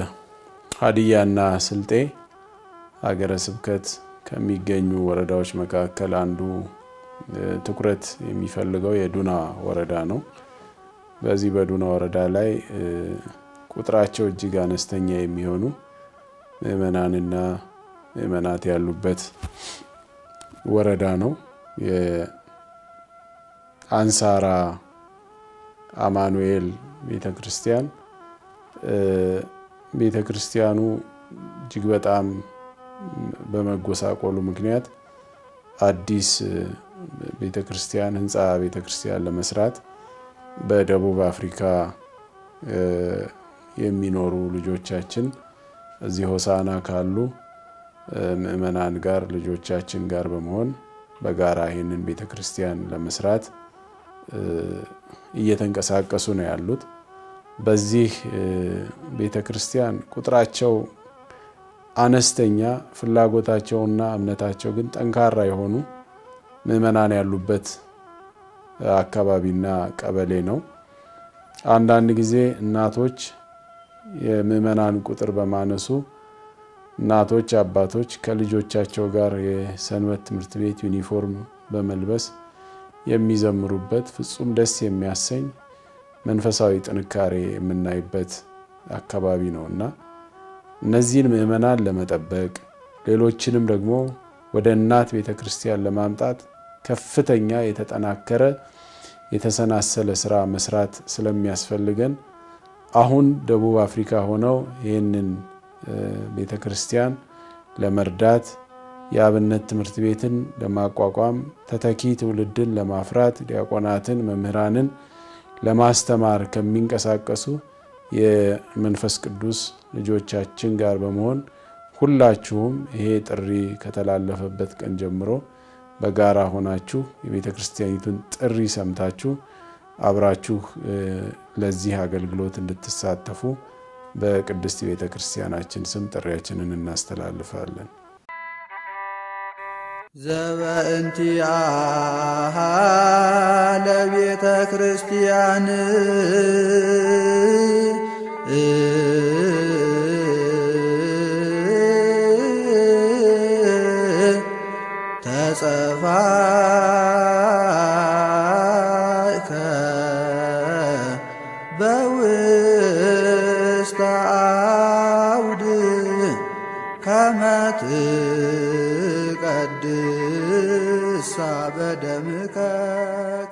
በሀዲያና ስልጤ ሀገረ ስብከት ከሚገኙ ወረዳዎች መካከል አንዱ ትኩረት የሚፈልገው የዱና ወረዳ ነው። በዚህ በዱና ወረዳ ላይ ቁጥራቸው እጅግ አነስተኛ የሚሆኑ ምዕመናንና ምዕመናት ያሉበት ወረዳ ነው። የአንሳራ አማኑኤል ቤተክርስቲያን ቤተክርስቲያኑ እጅግ በጣም በመጎሳቆሉ ምክንያት አዲስ ቤተክርስቲያን ህንጻ ቤተክርስቲያን ለመስራት በደቡብ አፍሪካ የሚኖሩ ልጆቻችን እዚህ ሆሳና ካሉ ምዕመናን ጋር ልጆቻችን ጋር በመሆን በጋራ ይህንን ቤተክርስቲያን ለመስራት እየተንቀሳቀሱ ነው ያሉት። በዚህ ቤተክርስቲያን ቁጥራቸው አነስተኛ ፍላጎታቸውና እምነታቸው ግን ጠንካራ የሆኑ ምዕመናን ያሉበት አካባቢና ቀበሌ ነው። አንዳንድ ጊዜ እናቶች የምዕመናን ቁጥር በማነሱ እናቶች አባቶች ከልጆቻቸው ጋር የሰንበት ትምህርት ቤት ዩኒፎርም በመልበስ የሚዘምሩበት ፍጹም ደስ የሚያሰኝ መንፈሳዊ ጥንካሬ የምናይበት አካባቢ ነውና እነዚህን ምዕመናን ለመጠበቅ ሌሎችንም ደግሞ ወደ እናት ቤተክርስቲያን ለማምጣት ከፍተኛ የተጠናከረ የተሰናሰለ ስራ መስራት ስለሚያስፈልገን አሁን ደቡብ አፍሪካ ሆነው ይህንን ቤተክርስቲያን ለመርዳት የአብነት ትምህርት ቤትን ለማቋቋም ተተኪ ትውልድን ለማፍራት ዲያቆናትን መምህራንን ለማስተማር ከሚንቀሳቀሱ የመንፈስ ቅዱስ ልጆቻችን ጋር በመሆን ሁላችሁም ይሄ ጥሪ ከተላለፈበት ቀን ጀምሮ በጋራ ሆናችሁ የቤተክርስቲያኒቱን ጥሪ ሰምታችሁ አብራችሁ ለዚህ አገልግሎት እንድትሳተፉ በቅድስት ቤተክርስቲያናችን ስም ጥሪያችንን እናስተላልፋለን። ዘበእንቲአሃ ለቤተክርስቲያን ተጸፋከ በውስተ አውድ ከመ ትቀድሳ በደምከ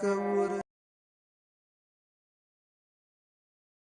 ክቡር